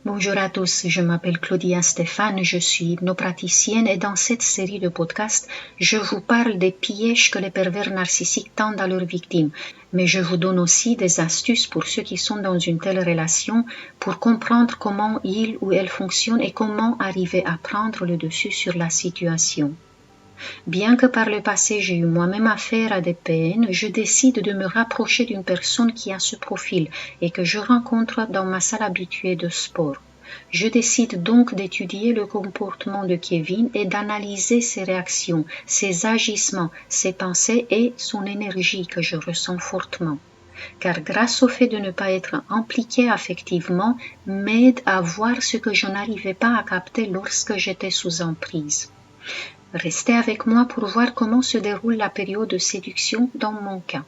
Bonjour à tous, je m'appelle Claudia Stéphane, je suis hypnopraticienne et dans cette série de podcasts, je vous parle des pièges que les pervers narcissiques tendent à leurs victimes, mais je vous donne aussi des astuces pour ceux qui sont dans une telle relation pour comprendre comment il ou elle fonctionne et comment arriver à prendre le dessus sur la situation. Bien que par le passé j'ai eu moi-même affaire à des PN, je décide de me rapprocher d'une personne qui a ce profil et que je rencontre dans ma salle habituée de sport. Je décide donc d'étudier le comportement de Kevin et d'analyser ses réactions, ses agissements, ses pensées et son énergie que je ressens fortement. Car grâce au fait de ne pas être impliqué affectivement, m'aide à voir ce que je n'arrivais pas à capter lorsque j'étais sous emprise. Restez avec moi pour voir comment se déroule la période de séduction dans mon cas.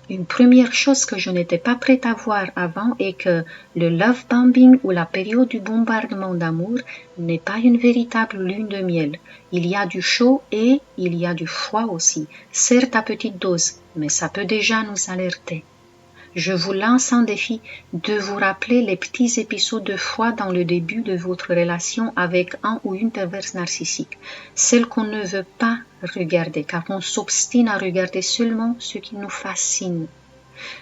Une première chose que je n'étais pas prête à voir avant est que le love bombing ou la période du bombardement d'amour n'est pas une véritable lune de miel. Il y a du chaud et il y a du froid aussi, certes à petite dose, mais ça peut déjà nous alerter. Je vous lance un défi de vous rappeler les petits épisodes de foi dans le début de votre relation avec un ou une perverse narcissique, celle qu'on ne veut pas regarder car on s'obstine à regarder seulement ce qui nous fascine.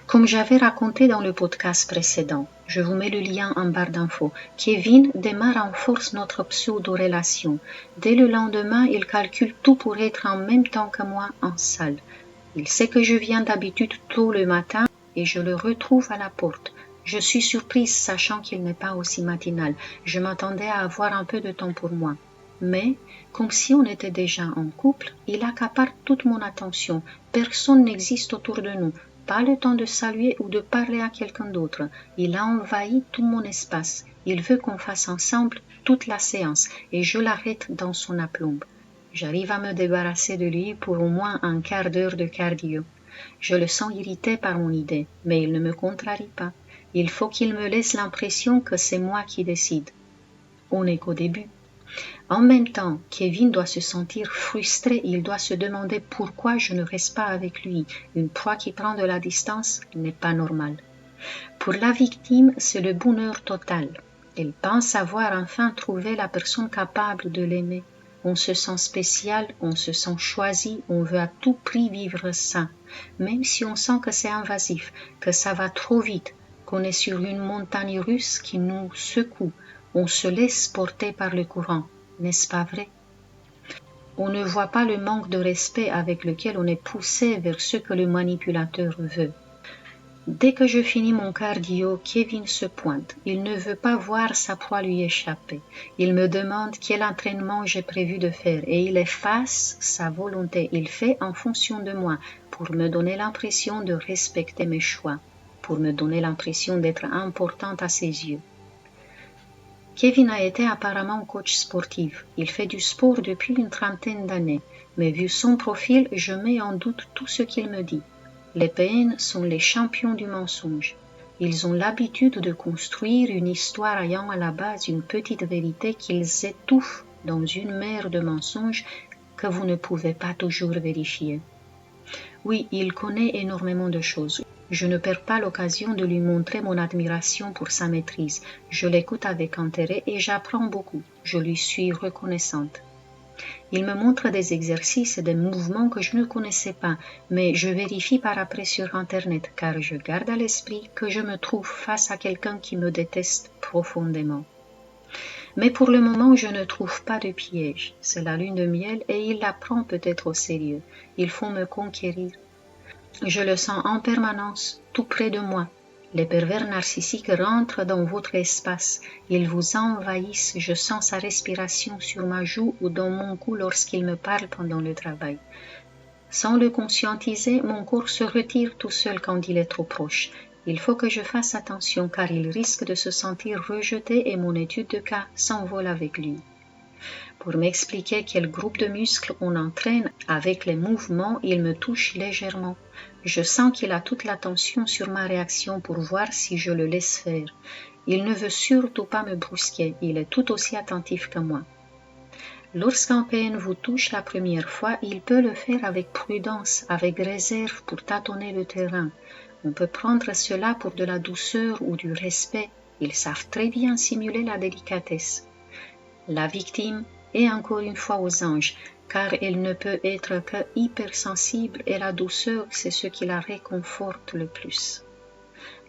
Comme j'avais raconté dans le podcast précédent, je vous mets le lien en barre d'infos, Kevin démarre en force notre pseudo-relation. Dès le lendemain, il calcule tout pour être en même temps que moi en salle. Il sait que je viens d'habitude tôt le matin et je le retrouve à la porte. Je suis surprise sachant qu'il n'est pas aussi matinal. Je m'attendais à avoir un peu de temps pour moi. Mais, comme si on était déjà en couple, il accapare toute mon attention. Personne n'existe autour de nous. Pas le temps de saluer ou de parler à quelqu'un d'autre. Il a envahi tout mon espace. Il veut qu'on fasse ensemble toute la séance et je l'arrête dans son aplomb. J'arrive à me débarrasser de lui pour au moins un quart d'heure de cardio. Je le sens irrité par mon idée, mais il ne me contrarie pas. Il faut qu'il me laisse l'impression que c'est moi qui décide. On n'est qu'au début. En même temps, Kevin doit se sentir frustré, il doit se demander pourquoi je ne reste pas avec lui. Une proie qui prend de la distance n'est pas normale. Pour la victime, c'est le bonheur total. Elle pense avoir enfin trouvé la personne capable de l'aimer. On se sent spécial, on se sent choisi, on veut à tout prix vivre ça. Même si on sent que c'est invasif, que ça va trop vite, qu'on est sur une montagne russe qui nous secoue, on se laisse porter par le courant, n'est-ce pas vrai? On ne voit pas le manque de respect avec lequel on est poussé vers ce que le manipulateur veut. Dès que je finis mon cardio, Kevin se pointe. Il ne veut pas voir sa proie lui échapper. Il me demande quel entraînement j'ai prévu de faire et il efface sa volonté. Il fait en fonction de moi pour me donner l'impression de respecter mes choix, pour me donner l'impression d'être importante à ses yeux. Kevin a été apparemment coach sportif. Il fait du sport depuis une trentaine d'années, mais vu son profil, je mets en doute tout ce qu'il me dit. Les PN sont les champions du mensonge. Ils ont l'habitude de construire une histoire ayant à la base une petite vérité qu'ils étouffent dans une mer de mensonges que vous ne pouvez pas toujours vérifier. Oui, il connaît énormément de choses. Je ne perds pas l'occasion de lui montrer mon admiration pour sa maîtrise. Je l'écoute avec intérêt et j'apprends beaucoup. Je lui suis reconnaissante. Il me montre des exercices et des mouvements que je ne connaissais pas, mais je vérifie par après sur Internet car je garde à l'esprit que je me trouve face à quelqu'un qui me déteste profondément. Mais pour le moment, je ne trouve pas de piège. C'est la lune de miel et il la prend peut-être au sérieux. Il faut me conquérir. Je le sens en permanence, tout près de moi. Les pervers narcissiques rentrent dans votre espace. Ils vous envahissent. Je sens sa respiration sur ma joue ou dans mon cou lorsqu'il me parle pendant le travail. Sans le conscientiser, mon corps se retire tout seul quand il est trop proche. Il faut que je fasse attention car il risque de se sentir rejeté et mon étude de cas s'envole avec lui. Pour m'expliquer quel groupe de muscles on entraîne avec les mouvements, il me touche légèrement. Je sens qu'il a toute l'attention sur ma réaction pour voir si je le laisse faire. Il ne veut surtout pas me brusquer, il est tout aussi attentif que moi. Lorsqu'un PN vous touche la première fois, il peut le faire avec prudence, avec réserve pour tâtonner le terrain. On peut prendre cela pour de la douceur ou du respect. Ils savent très bien simuler la délicatesse. La victime est encore une fois aux anges, car elle ne peut être que hypersensible et la douceur, c'est ce qui la réconforte le plus.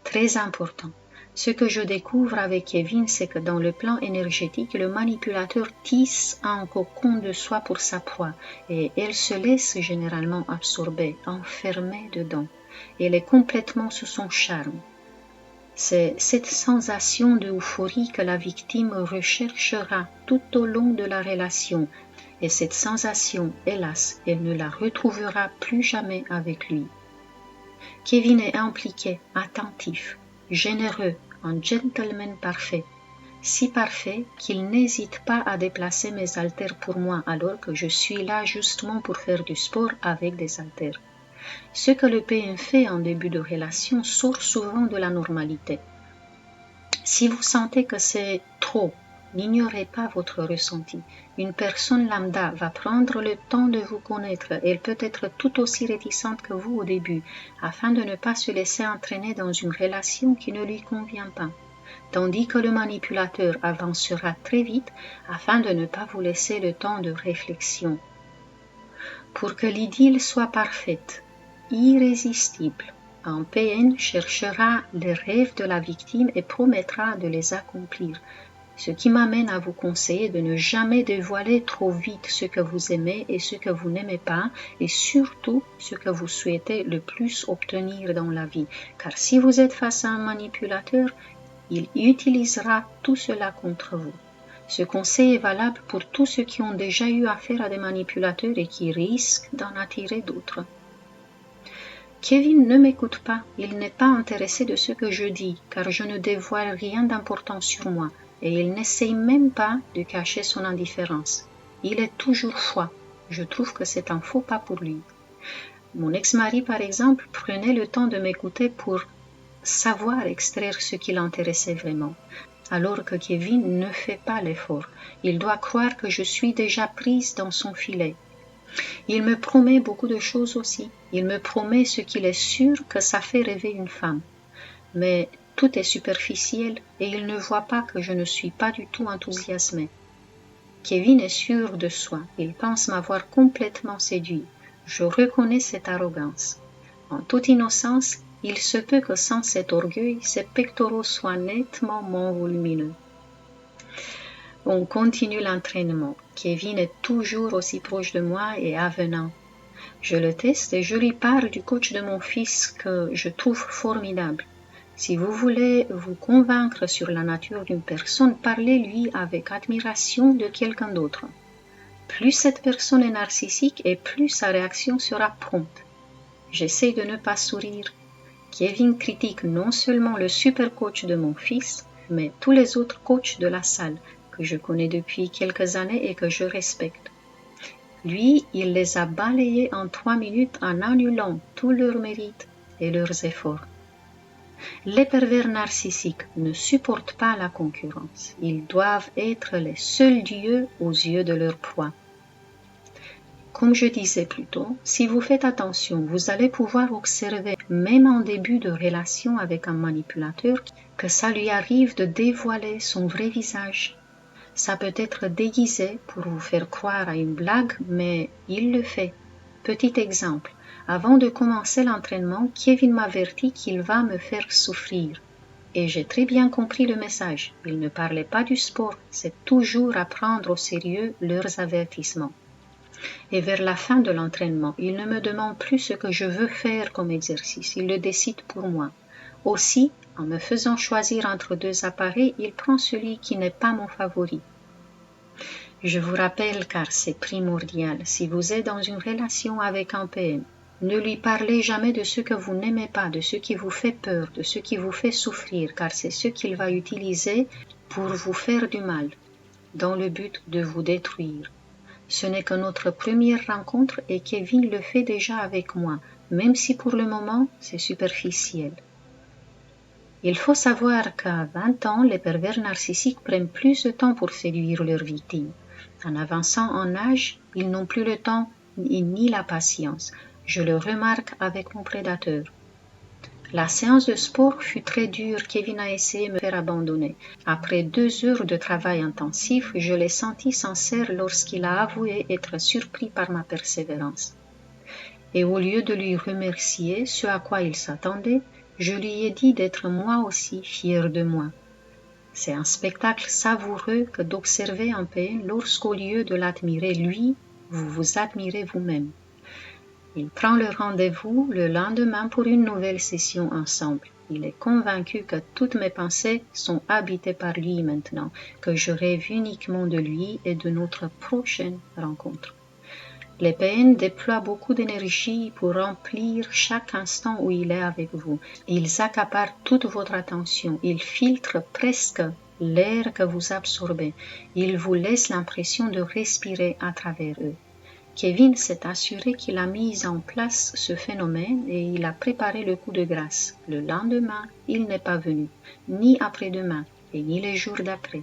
Très important. Ce que je découvre avec Kevin, c'est que dans le plan énergétique, le manipulateur tisse un cocon de soie pour sa proie et elle se laisse généralement absorber, enfermer dedans. Elle est complètement sous son charme. C'est cette sensation d'euphorie que la victime recherchera tout au long de la relation et cette sensation, hélas, elle ne la retrouvera plus jamais avec lui. Kevin est impliqué, attentif, généreux, un gentleman parfait, si parfait qu'il n'hésite pas à déplacer mes haltères pour moi alors que je suis là justement pour faire du sport avec des haltères. Ce que le PM fait en début de relation sort souvent de la normalité. Si vous sentez que c'est trop, n'ignorez pas votre ressenti. Une personne lambda va prendre le temps de vous connaître. Elle peut être tout aussi réticente que vous au début, afin de ne pas se laisser entraîner dans une relation qui ne lui convient pas. Tandis que le manipulateur avancera très vite afin de ne pas vous laisser le temps de réflexion. Pour que l'idylle soit parfaite, irrésistible, un PN cherchera les rêves de la victime et promettra de les accomplir, ce qui m'amène à vous conseiller de ne jamais dévoiler trop vite ce que vous aimez et ce que vous n'aimez pas, et surtout ce que vous souhaitez le plus obtenir dans la vie, car si vous êtes face à un manipulateur, il utilisera tout cela contre vous. Ce conseil est valable pour tous ceux qui ont déjà eu affaire à des manipulateurs et qui risquent d'en attirer d'autres. Kevin ne m'écoute pas, il n'est pas intéressé de ce que je dis, car je ne dévoile rien d'important sur moi, et il n'essaye même pas de cacher son indifférence. Il est toujours froid. Je trouve que c'est un faux pas pour lui. Mon ex-mari, par exemple, prenait le temps de m'écouter pour savoir extraire ce qui l'intéressait vraiment, alors que Kevin ne fait pas l'effort. Il doit croire que je suis déjà prise dans son filet. Il me promet beaucoup de choses aussi. Il me promet ce qu'il est sûr que ça fait rêver une femme. Mais tout est superficiel et il ne voit pas que je ne suis pas du tout enthousiasmée. Kevin est sûr de soi. Il pense m'avoir complètement séduit. Je reconnais cette arrogance. En toute innocence, il se peut que sans cet orgueil, ses pectoraux soient nettement moins volumineux. On continue l'entraînement. Kevin est toujours aussi proche de moi et avenant. Je le teste et je lui parle du coach de mon fils que je trouve formidable. Si vous voulez vous convaincre sur la nature d'une personne, parlez-lui avec admiration de quelqu'un d'autre. Plus cette personne est narcissique et plus sa réaction sera prompte. J'essaie de ne pas sourire. Kevin critique non seulement le super coach de mon fils, mais tous les autres coachs de la salle que je connais depuis quelques années et que je respecte. Lui, il les a balayés en 3 minutes en annulant tous leurs mérites et leurs efforts. Les pervers narcissiques ne supportent pas la concurrence. Ils doivent être les seuls dieux aux yeux de leur proie. Comme je disais plus tôt, si vous faites attention, vous allez pouvoir observer, même en début de relation avec un manipulateur, que ça lui arrive de dévoiler son vrai visage. Ça peut être déguisé pour vous faire croire à une blague, mais il le fait. Petit exemple, avant de commencer l'entraînement, Kevin m'avertit qu'il va me faire souffrir. Et j'ai très bien compris le message. Il ne parlait pas du sport, c'est toujours à prendre au sérieux leurs avertissements. Et vers la fin de l'entraînement, il ne me demande plus ce que je veux faire comme exercice, il le décide pour moi. Aussi, en me faisant choisir entre 2 appareils, il prend celui qui n'est pas mon favori. Je vous rappelle, car c'est primordial, si vous êtes dans une relation avec un PM, ne lui parlez jamais de ce que vous n'aimez pas, de ce qui vous fait peur, de ce qui vous fait souffrir, car c'est ce qu'il va utiliser pour vous faire du mal, dans le but de vous détruire. Ce n'est que notre première rencontre et Kevin le fait déjà avec moi, même si pour le moment c'est superficiel. Il faut savoir qu'à 20 ans, les pervers narcissiques prennent plus de temps pour séduire leurs victimes. En avançant en âge, ils n'ont plus le temps ni la patience. Je le remarque avec mon prédateur. La séance de sport fut très dure. Kevin a essayé de me faire abandonner. Après 2 heures de travail intensif, je l'ai senti sincère lorsqu'il a avoué être surpris par ma persévérance. Et au lieu de lui remercier, ce à quoi il s'attendait, je lui ai dit d'être moi aussi fier de moi. C'est un spectacle savoureux que d'observer un PN lorsqu'au lieu de l'admirer lui, vous vous admirez vous-même. Il prend le rendez-vous le lendemain pour une nouvelle session ensemble. Il est convaincu que toutes mes pensées sont habitées par lui maintenant, que je rêve uniquement de lui et de notre prochaine rencontre. Les PN déploient beaucoup d'énergie pour remplir chaque instant où il est avec vous. Ils accaparent toute votre attention. Ils filtrent presque l'air que vous absorbez. Ils vous laissent l'impression de respirer à travers eux. Kevin s'est assuré qu'il a mis en place ce phénomène et il a préparé le coup de grâce. Le lendemain, il n'est pas venu, ni après-demain et ni les jours d'après.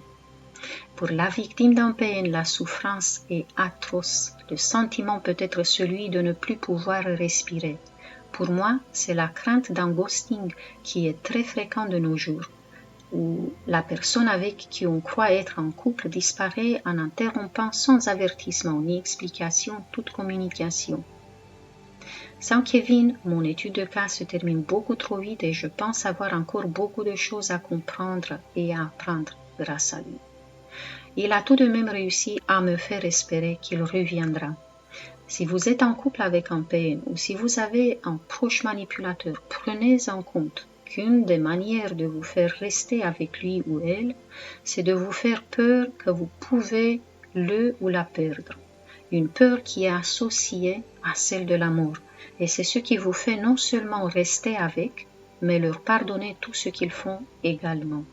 Pour la victime d'un PN, la souffrance est atroce. Le sentiment peut être celui de ne plus pouvoir respirer. Pour moi, c'est la crainte d'un ghosting qui est très fréquent de nos jours, où la personne avec qui on croit être en couple disparaît en interrompant sans avertissement ni explication toute communication. Sans Kevin, mon étude de cas se termine beaucoup trop vite et je pense avoir encore beaucoup de choses à comprendre et à apprendre grâce à lui. Il a tout de même réussi à me faire espérer qu'il reviendra. Si vous êtes en couple avec un PN ou si vous avez un proche manipulateur, prenez en compte qu'une des manières de vous faire rester avec lui ou elle, c'est de vous faire peur que vous pouvez le ou la perdre. Une peur qui est associée à celle de l'amour. Et c'est ce qui vous fait non seulement rester avec, mais leur pardonner tout ce qu'ils font également.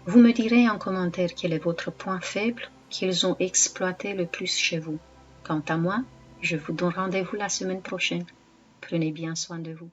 Vous me direz en commentaire quel est votre point faible qu'ils ont exploité le plus chez vous. Quant à moi, je vous donne rendez-vous la semaine prochaine. Prenez bien soin de vous.